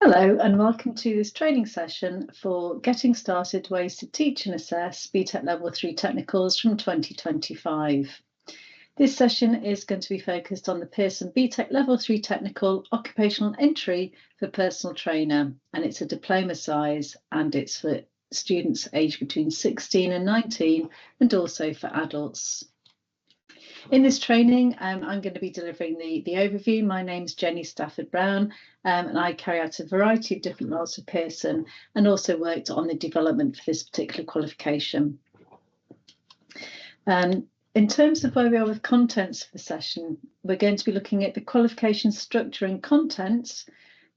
Hello and welcome to this training session for Getting Started Ways to Teach and Assess BTEC Level 3 Technicals from 2025. This session is going to be focused on the Pearson BTEC Level 3 Technical Occupational Entry for Personal Trainer, and it's a diploma size and it's for students aged between 16 and 19 and also for adults. In this training, I'm going to be delivering the overview. My name's Jenny Stafford-Brown, and I carry out a variety of different roles for Pearson and also worked on the development for this particular qualification. In terms of where we are with contents for the session, we're going to be looking at the qualification structure and contents,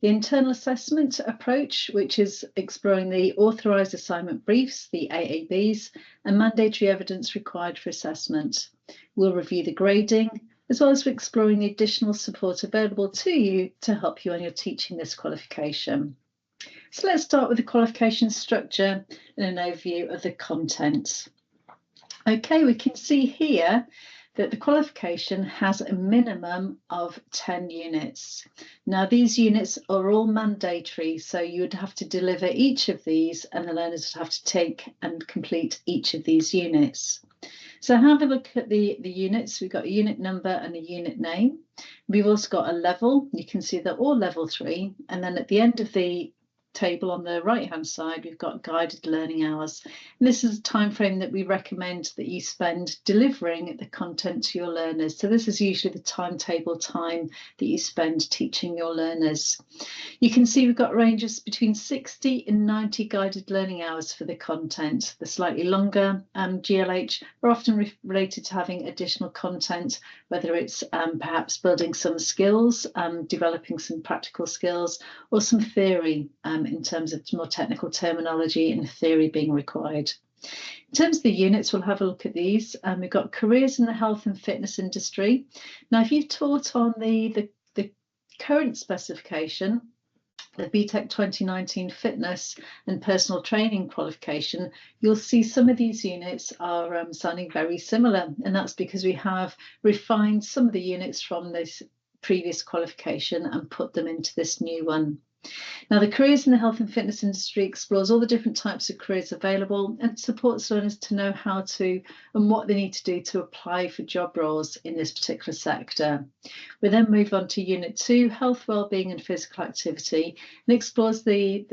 the internal assessment approach, which is exploring the authorised assignment briefs, the AABs, and mandatory evidence required for assessment. We'll review the grading, as well as exploring the additional support available to you to help you when you're teaching this qualification. So let's start with the qualification structure and an overview of the content. Okay, we can see here that the qualification has a minimum of 10 units. Now, these units are all mandatory, so you would have to deliver each of these and the learners would have to take and complete each of these units. So have a look at the units. We've got a unit number and a unit name. We've also got a level. You can see they're all level 3. And then at the end of the table on the right hand side, we've got guided learning hours, and this is a time frame that we recommend that you spend delivering the content to your learners. So this is usually the timetable time that you spend teaching your learners. You can see we've got ranges between 60 and 90 guided learning hours for the content. The slightly longer GLH are often related to having additional content, whether it's perhaps building some skills, developing some practical skills, or some theory in terms of more technical terminology and theory being required. In terms of the units, we'll have a look at these. We've got careers in the health and fitness industry. Now, if you've taught on the current specification, the BTEC 2019 fitness and personal training qualification, you'll see some of these units are sounding very similar, and that's because we have refined some of the units from this previous qualification and put them into this new one. Now, the careers in the health and fitness industry explores all the different types of careers available and supports learners to know how to and what they need to do to apply for job roles in this particular sector. We then move on to Unit 2, Health, Wellbeing and Physical Activity, and explores the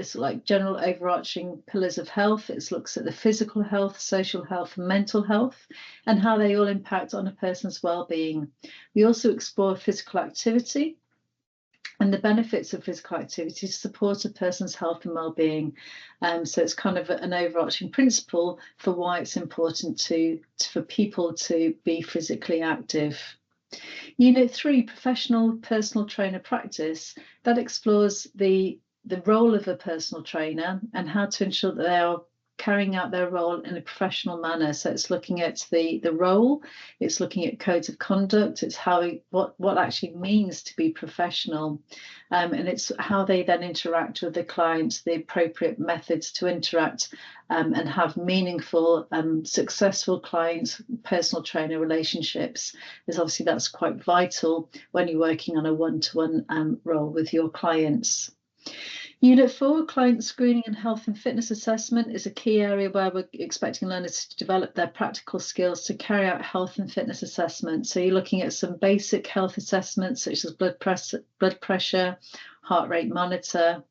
general overarching pillars of health. It looks at the physical health, social health and mental health and how they all impact on a person's well-being. We also explore physical activity and the benefits of physical activity to support a person's health and well-being. So it's kind of an overarching principle for why it's important for people to be physically active. Unit 3, Professional Personal Trainer Practice, that explores the role of a personal trainer and how to ensure that they are carrying out their role in a professional manner. So it's looking at the role, it's looking at codes of conduct, it's what actually means to be professional, and it's how they then interact with the clients, the appropriate methods to interact and have meaningful, successful client personal trainer relationships. Because obviously that's quite vital when you're working on a one-to-one role with your clients. Unit 4, Client Screening and Health and Fitness Assessment, is a key area where we're expecting learners to develop their practical skills to carry out health and fitness assessments. So you're looking at some basic health assessments such as blood pressure, heart rate monitor,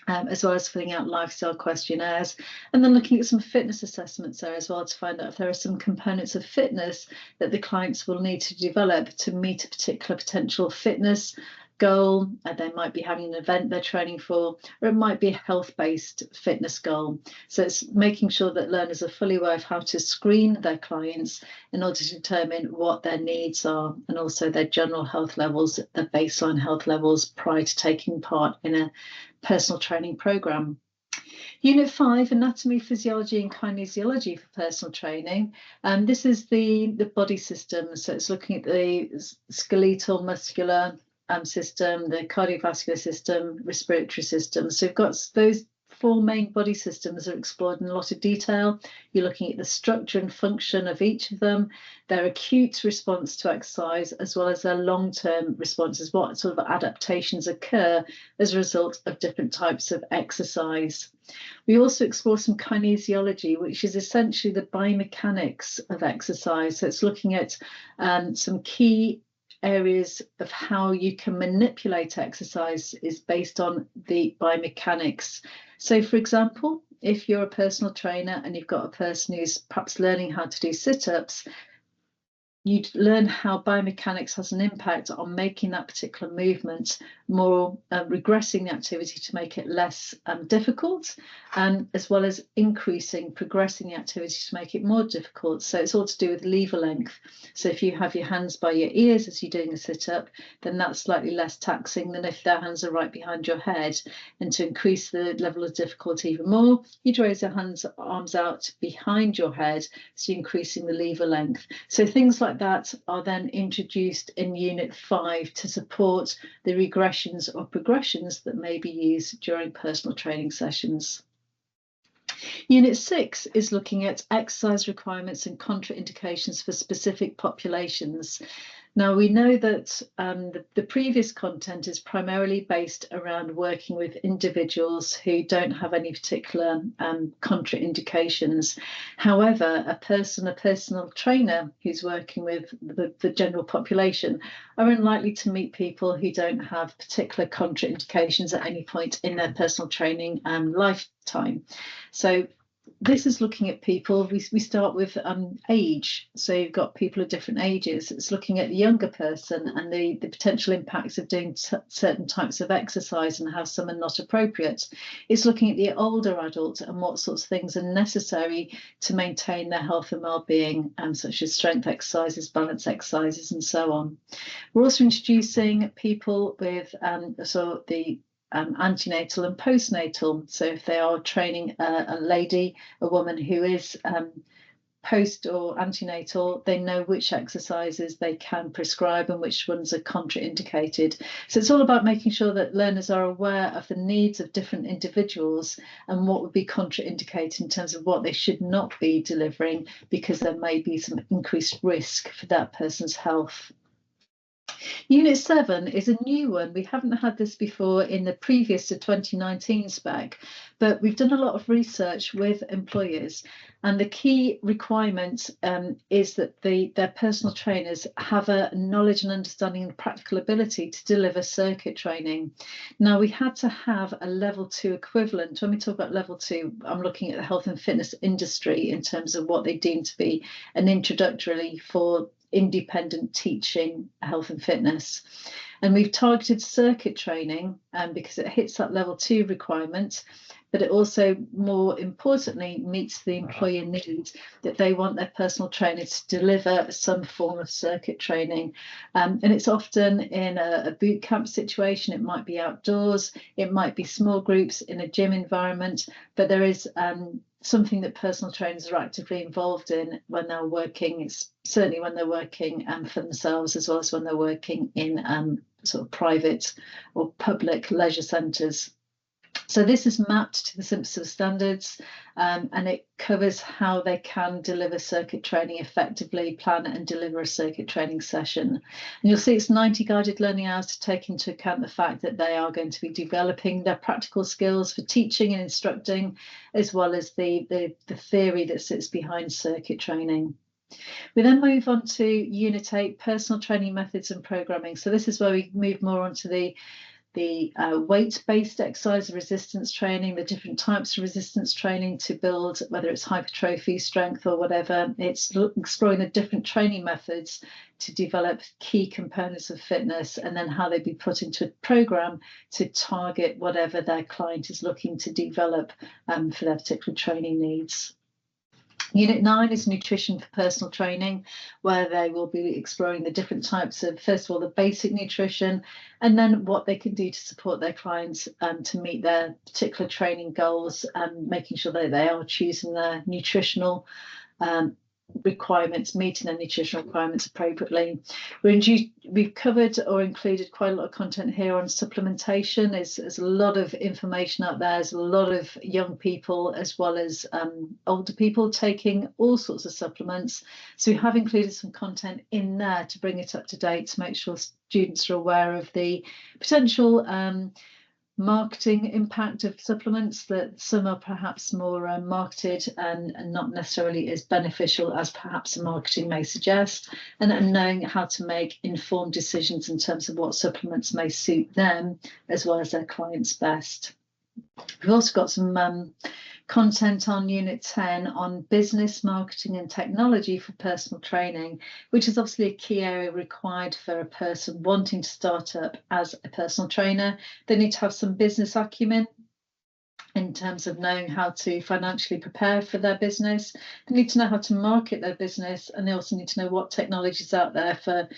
as well as filling out lifestyle questionnaires, and then looking at some fitness assessments there as well to find out if there are some components of fitness that the clients will need to develop to meet a particular potential fitness goal. They might be having an event they're training for, or it might be a health-based fitness goal. So it's making sure that learners are fully aware of how to screen their clients in order to determine what their needs are and also their general health levels, their baseline health levels prior to taking part in a personal training program. Unit 5, Anatomy, Physiology and Kinesiology for Personal Training. This is the body system. So it's looking at the skeletal, muscular system, the cardiovascular system, respiratory system. So we've got those 4 main body systems are explored in a lot of detail. You're looking at the structure and function of each of them, their acute response to exercise, as well as their long-term responses, what sort of adaptations occur as a result of different types of exercise. We also explore some kinesiology, which is essentially the biomechanics of exercise. So it's looking at some key areas of how you can manipulate exercise is based on the biomechanics. So, for example, if you're a personal trainer and you've got a person who's perhaps learning how to do sit-ups, you'd learn how biomechanics has an impact on making that particular movement more, regressing the activity to make it less difficult, as well as progressing the activity to make it more difficult. So it's all to do with lever length. So if you have your hands by your ears as you're doing a sit-up, then that's slightly less taxing than if their hands are right behind your head. And to increase the level of difficulty even more, you'd raise your arms out behind your head, so you're increasing the lever length. So things like that are then introduced in Unit 5 to support the regressions or progressions that may be used during personal training sessions. Unit 6 is looking at exercise requirements and contraindications for specific populations. Now, we know that the previous content is primarily based around working with individuals who don't have any particular contraindications. However, a personal trainer who's working with the general population are unlikely to meet people who don't have particular contraindications at any point in their personal training lifetime. So this is looking at people, we start with age. So you've got people of different ages. It's looking at the younger person and the potential impacts of doing certain types of exercise and how some are not appropriate. It's looking at the older adult and what sorts of things are necessary to maintain their health and well-being, such as strength exercises, balance exercises, and so on. We're also introducing people with antenatal and postnatal. So if they are training a woman who is post or antenatal, they know which exercises they can prescribe and which ones are contraindicated. So it's all about making sure that learners are aware of the needs of different individuals and what would be contraindicated in terms of what they should not be delivering, because there may be some increased risk for that person's health. Unit 7 is a new one. We haven't had this before in the previous to 2019 spec, but we've done a lot of research with employers, and the key requirement is that their personal trainers have a knowledge and understanding and practical ability to deliver circuit training. Now, we had to have a level 2 equivalent. When we talk about level 2, I'm looking at the health and fitness industry in terms of what they deem to be an introductory for independent teaching health and fitness. And we've targeted circuit training because it hits that level 2 requirement, but it also, more importantly, meets the employer need that they want their personal trainer to deliver some form of circuit training. And it's often in a boot camp situation. It might be outdoors, it might be small groups in a gym environment, but there is something that personal trainers are actively involved in when they're working. It's certainly when they're working for themselves, as well as when they're working in sort of private or public leisure centres. So this is mapped to the CIMSA standards, and it covers how they can deliver circuit training effectively, plan and deliver a circuit training session. And you'll see it's 90 guided learning hours to take into account the fact that they are going to be developing their practical skills for teaching and instructing, as well as the theory that sits behind circuit training. We then move on to Unit 8, personal training methods and programming. So this is where we move more onto the weight-based exercise resistance training, the different types of resistance training to build, whether it's hypertrophy, strength, or whatever. It's exploring the different training methods to develop key components of fitness, and then how they be put into a program to target whatever their client is looking to develop for their particular training needs. Unit 9 is nutrition for personal training, where they will be exploring the different types of, first of all, the basic nutrition, and then what they can do to support their clients to meet their particular training goals, and making sure that they are choosing their nutritional requirements, meeting their nutritional requirements appropriately. We've covered or included quite a lot of content here on supplementation. There's a lot of information out there. There's a lot of young people as well as older people taking all sorts of supplements. So we have included some content in there to bring it up to date, to make sure students are aware of the potential marketing impact of supplements, that some are perhaps more marketed and not necessarily as beneficial as perhaps the marketing may suggest, and knowing how to make informed decisions in terms of what supplements may suit them as well as their clients best. We've also got some content on Unit 10 on business, marketing and technology for personal training, which is obviously a key area required for a person wanting to start up as a personal trainer. They need to have some business acumen in terms of knowing how to financially prepare for their business. They need to know how to market their business, and they also need to know what technology is out there for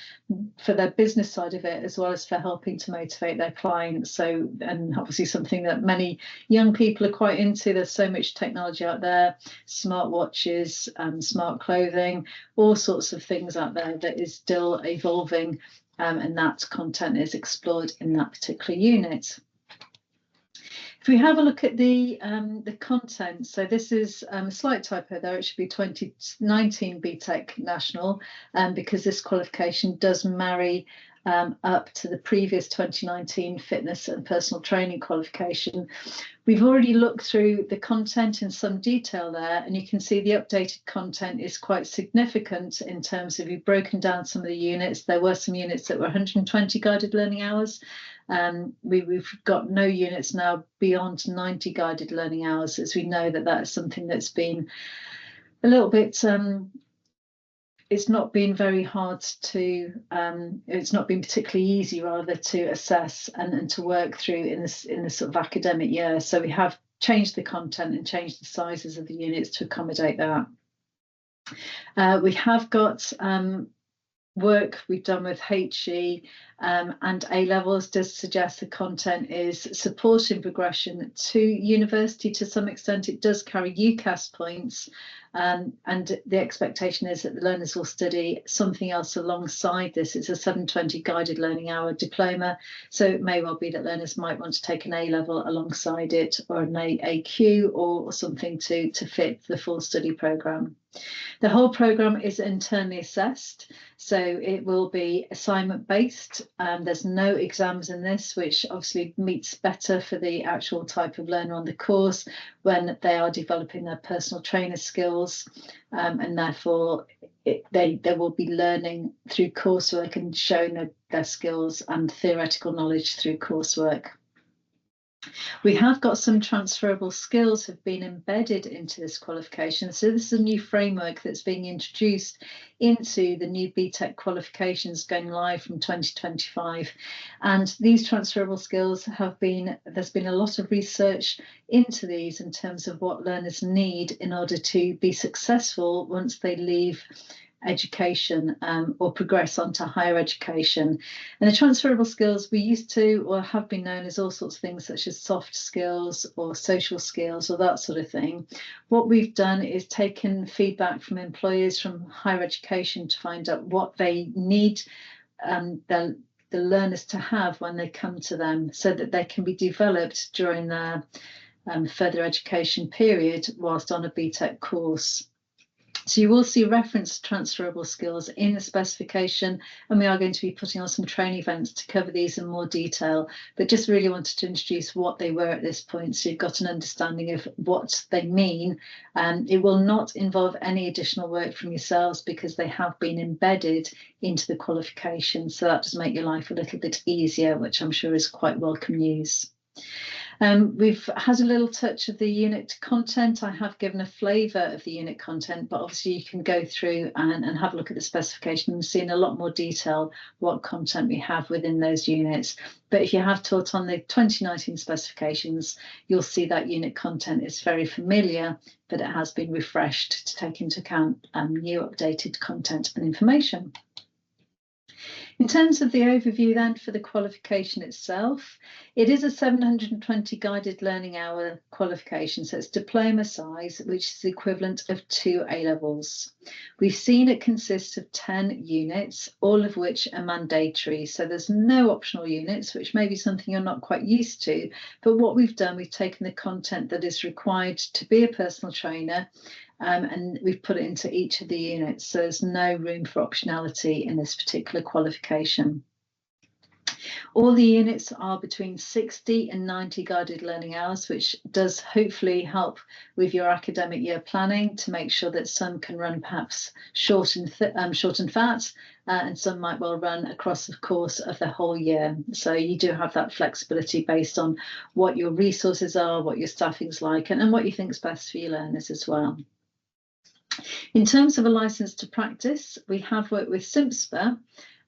their business side of it, as well as for helping to motivate their clients. So, and obviously something that many young people are quite into. There's so much technology out there, smartwatches, smart clothing, all sorts of things out there that is still evolving, and that content is explored in that particular unit. If we have a look at the content, so this is a slight typo there. It should be 2019 BTEC National, because this qualification does marry up to the previous 2019 fitness and personal training qualification. We've already looked through the content in some detail there, and you can see the updated content is quite significant in terms of, we've broken down some of the units. There were some units that were 120 guided learning hours. We've got no units now beyond 90 guided learning hours, as we know that is something that's been a little bit it's not been very hard to it's not been particularly easy rather to assess and to work through in this sort of academic year. So we have changed the content and changed the sizes of the units to accommodate that. We have got work we've done with HE and A levels does suggest the content is supporting progression to university to some extent. It does carry UCAS points, and the expectation is that the learners will study something else alongside this. It's a 720 guided learning hour diploma, so it may well be that learners might want to take an A level alongside it, or an AQ, or something to fit the full study programme. The whole programme is internally assessed, so it will be assignment based. There's no exams in this, which obviously meets better for the actual type of learner on the course when they are developing their personal trainer skills, and therefore they will be learning through coursework and showing their skills and theoretical knowledge through coursework. We have got some transferable skills have been embedded into this qualification. So this is a new framework that's being introduced into the new BTEC qualifications going live from 2025. And these transferable skills there's been a lot of research into these in terms of what learners need in order to be successful once they leave education or progress onto higher education. And the transferable skills we used to or have been known as all sorts of things such as soft skills or social skills or that sort of thing. What we've done is taken feedback from employers from higher education to find out what they need the learners to have when they come to them, so that they can be developed during their further education period whilst on a BTEC course. So you will see reference to transferable skills in the specification, and we are going to be putting on some training events to cover these in more detail, but just really wanted to introduce what they were at this point so you've got an understanding of what they mean. It will not involve any additional work from yourselves because they have been embedded into the qualification, so that does make your life a little bit easier, which I'm sure is quite welcome news. We've had a little touch of the unit content. I have given a flavour of the unit content, but obviously you can go through and have a look at the specification and see in a lot more detail what content we have within those units. But if you have taught on the 2019 specifications, you'll see that unit content is very familiar, but it has been refreshed to take into account new updated content and information. In terms of the overview then for the qualification itself, it is a 720 guided learning hour qualification, so it's diploma size, which is the equivalent of 2 A-levels. We've seen it consists of 10 units, all of which are mandatory, so there's no optional units, which may be something you're not quite used to, but what we've done, we've taken the content that is required to be a personal trainer and we've put it into each of the units, so there's no room for optionality in this particular qualification. All the units are between 60 and 90 guided learning hours, which does hopefully help with your academic year planning to make sure that some can run perhaps short and fat, and some might well run across the course of the whole year. So you do have that flexibility based on what your resources are, what your staffing's like, and what you think is best for your learners as well. In terms of a license to practice, we have worked with CIMSPA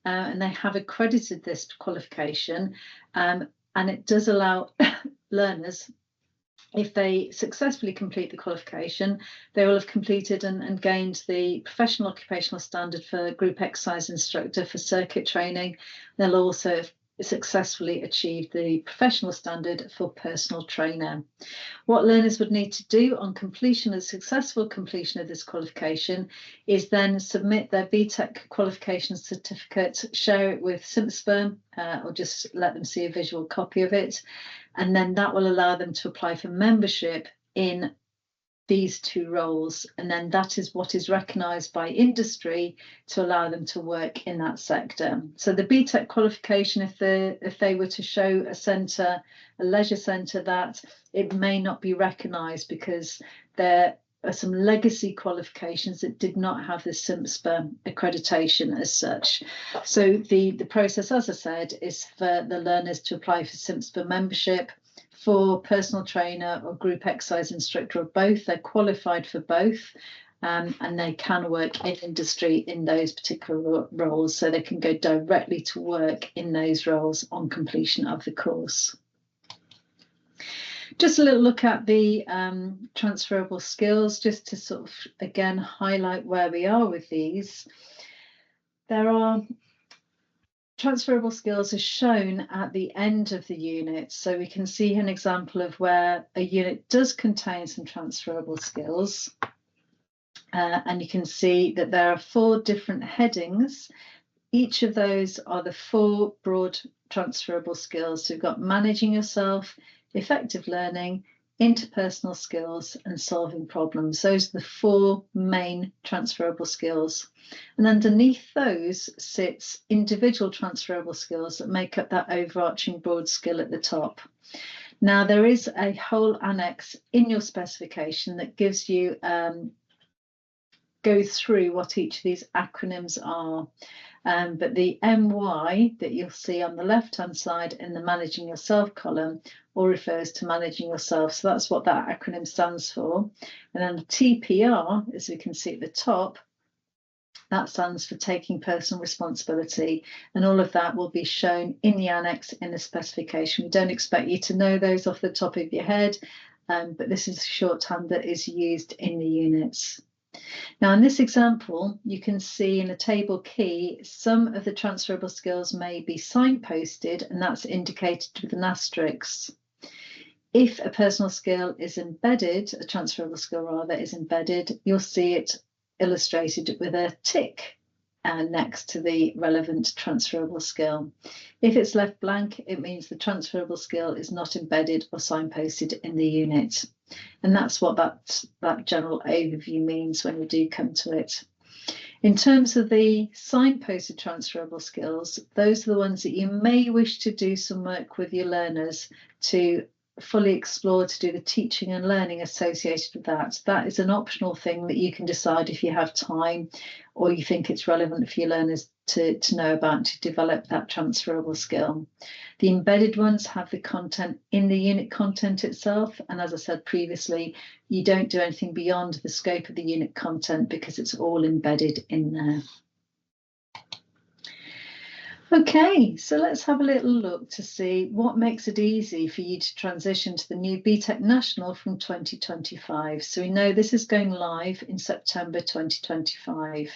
and they have accredited this qualification, and it does allow learners, if they successfully complete the qualification, they will have completed and gained the professional occupational standard for group exercise instructor for circuit training. They'll also have successfully achieved the professional standard for personal trainer. What learners would need to do on completion, a successful completion of this qualification, is then submit their BTEC qualification certificate, share it with CIMSPA, or just let them see a visual copy of it, and then that will allow them to apply for membership in these 2 roles, and then that is what is recognised by industry to allow them to work in that sector. So the BTEC qualification, if they were to show a leisure centre, that it may not be recognised because there are some legacy qualifications that did not have the CIMSPA accreditation as such. So the process, as I said, is for the learners to apply for CIMSPA membership. For personal trainer or group exercise instructor or both, they're qualified for both, and they can work in industry in those particular roles, so they can go directly to work in those roles on completion of the course. Just a little look at the transferable skills, just to sort of again highlight where we are with these. There are transferable skills are shown at the end of the unit, so we can see an example of where a unit does contain some transferable skills, and you can see that there are 4 different headings. Each of those are the 4 broad transferable skills. So we've got managing yourself, effective learning, interpersonal skills, and solving problems. Those are the 4 main transferable skills. And underneath those sits individual transferable skills that make up that overarching broad skill at the top. Now, there is a whole annex in your specification that gives you go through what each of these acronyms are. But the MY that you'll see on the left-hand side in the Managing Yourself column all refers to managing yourself. So that's what that acronym stands for. And then the TPR, as we can see at the top, that stands for taking personal responsibility. And all of that will be shown in the annex in the specification. We don't expect you to know those off the top of your head, but this is a shorthand that is used in the units. Now, in this example, you can see in the table key, some of the transferable skills may be signposted, and that's indicated with an asterisk. If a personal skill is embedded, a transferable skill rather is embedded, you'll see it illustrated with a tick next to the relevant transferable skill. If it's left blank, it means the transferable skill is not embedded or signposted in the unit. And that's what that general overview means when we do come to it. In terms of the signposted transferable skills, those are the ones that you may wish to do some work with your learners to fully explore, to do the teaching and learning associated with that. That is an optional thing that you can decide if you have time or you think it's relevant for your learners to know about, to develop that transferable skill. The embedded ones have the content in the unit content itself, and as I said previously, you don't do anything beyond the scope of the unit content because it's all embedded in there. Okay, so let's have a little look to see what makes it easy for you to transition to the new BTEC National from 2025. So we know this is going live in September 2025.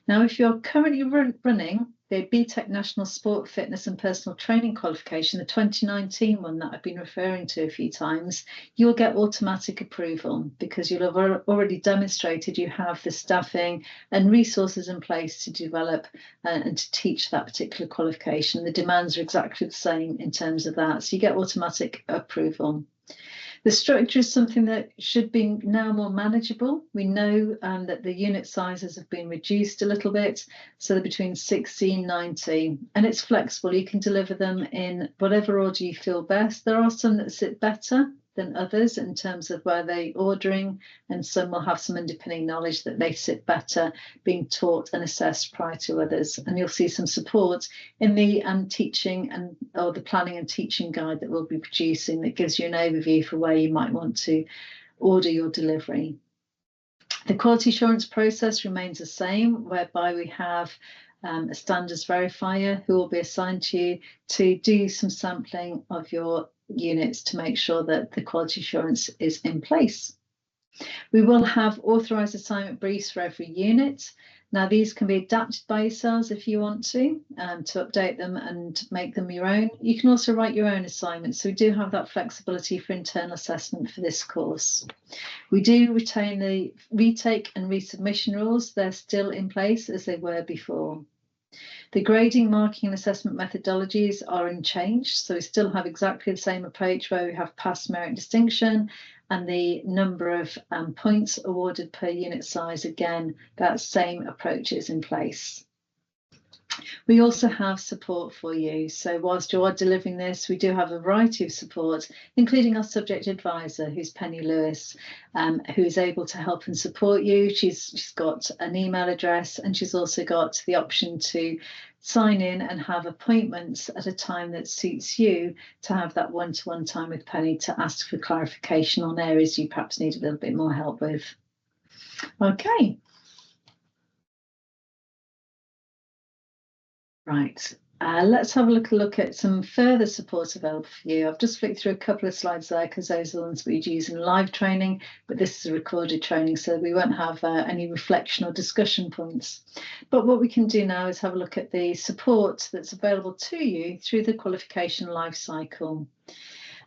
Now, if you're currently running the BTEC National Sport Fitness and Personal Training qualification, the 2019 one that I've been referring to a few times, you'll get automatic approval because you'll have already demonstrated you have the staffing and resources in place to develop and to teach that particular qualification. The demands are exactly the same in terms of that, so you get automatic approval. The structure is something that should be now more manageable. We know that the unit sizes have been reduced a little bit, so they're between 60 and 90, and it's flexible. You can deliver them in whatever order you feel best. There are some that sit better than others in terms of where they're ordering, and some will have some underpinning knowledge that they sit better being taught and assessed prior to others. And you'll see some support in the teaching or the planning and teaching guide that we'll be producing that gives you an overview for where you might want to order your delivery. The quality assurance process remains the same, whereby we have a standards verifier who will be assigned to you to do some sampling of your units to make sure that the quality assurance is in place. We will have authorised assignment briefs for every unit. Now, these can be adapted by yourselves if you want to update them and make them your own. You can also write your own assignments, so we do have that flexibility for internal assessment for this course. We do retain the retake and resubmission rules. They're still in place as they were before. The grading, marking and assessment methodologies are unchanged, so we still have exactly the same approach where we have pass, merit, distinction, and the number of points awarded per unit size. Again, that same approach is in place. We also have support for you. So whilst you are delivering this, we do have a variety of support, including our subject advisor, who's Penny Lewis, who is able to help and support you. She's got an email address, and she's also got the option to sign in and have appointments at a time that suits you to have that one-to-one time with Penny to ask for clarification on areas you perhaps need a little bit more help with. Okay. Right, let's have a look at some further support available for you. I've just flicked through a couple of slides there because those are the ones we'd use in live training, but this is a recorded training, so we won't have any reflection or discussion points. But what we can do now is have a look at the support that's available to you through the qualification life cycle.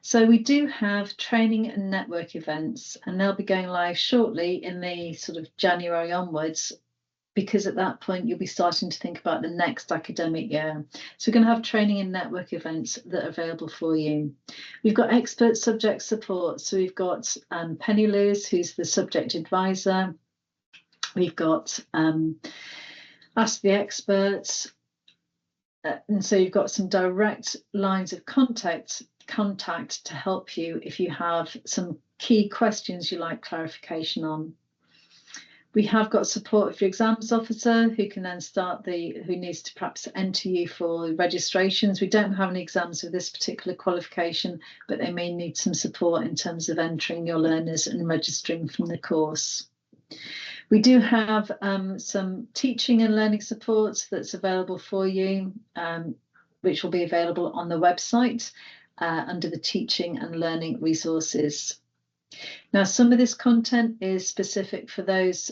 So we do have training and network events, and they'll be going live shortly in the sort of January onwards, because at that point you'll be starting to think about the next academic year. So we're going to have training and network events that are available for you. We've got expert subject support. So we've got Penny Lewis, who's the subject advisor. We've got Ask the Experts. And so you've got some direct lines of contact to help you if you have some key questions you like clarification on. We have got support for your exams officer who can then who needs to perhaps enter you for registrations. We don't have any exams with this particular qualification, but they may need some support in terms of entering your learners and registering from the course. We do have some teaching and learning support that's available for you, which will be available on the website under the teaching and learning resources. Now, some of this content is specific for those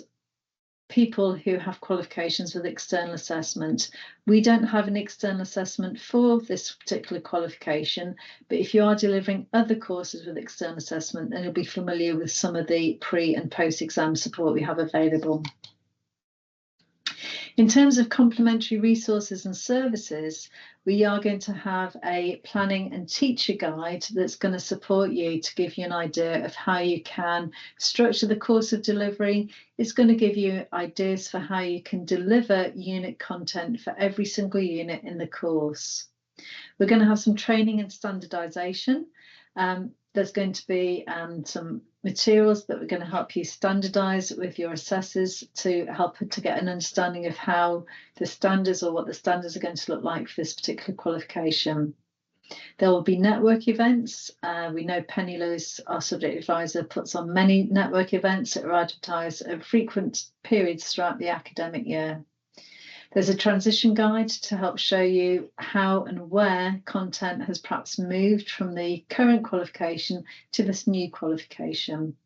people who have qualifications with external assessment. We don't have an external assessment for this particular qualification, but if you are delivering other courses with external assessment, then you'll be familiar with some of the pre and post-exam support we have available. In terms of complementary resources and services, we are going to have a planning and teacher guide that's going to support you to give you an idea of how you can structure the course of delivery. It's going to give you ideas for how you can deliver unit content for every single unit in the course. We're going to have some training and standardisation. There's going to be some materials that we're going to help you standardise with your assessors to help to get an understanding of how the standards or what the standards are going to look like for this particular qualification. There will be network events. We know Penny Lewis, our subject advisor, puts on many network events that are advertised at frequent periods throughout the academic year. There's a transition guide to help show you how and where content has perhaps moved from the current qualification to this new qualification.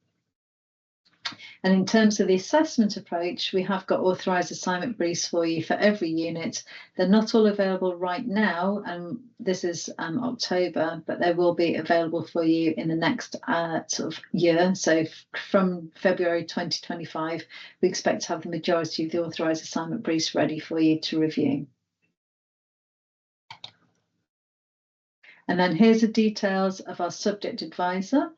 And in terms of the assessment approach, we have got authorised assignment briefs for you for every unit. They're not all available right now, and this is October, but they will be available for you in the next sort of year. So from February 2025, we expect to have the majority of the authorised assignment briefs ready for you to review. And then here's the details of our subject advisor.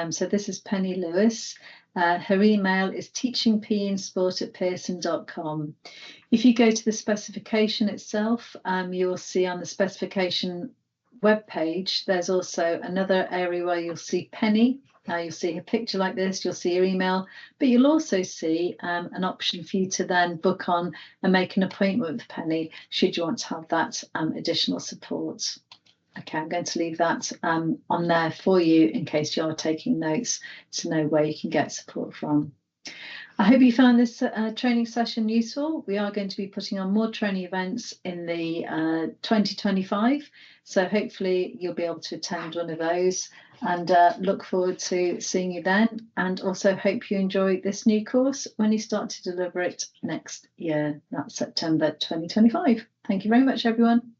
So this is Penny Lewis. Her email is teachingpeinsport@pearson.com. If you go to the specification itself, you will see on the specification webpage, there's also another area where you'll see Penny. You'll see her picture like this, you'll see her email, but you'll also see an option for you to then book on and make an appointment with Penny should you want to have that additional support. Okay, I'm going to leave that on there for you in case you're taking notes to know where you can get support from. I hope you found this training session useful. We are going to be putting on more training events in the 2025, so hopefully you'll be able to attend one of those, and look forward to seeing you then, and also hope you enjoy this new course when you start to deliver it next year. That's September 2025. Thank you very much, everyone.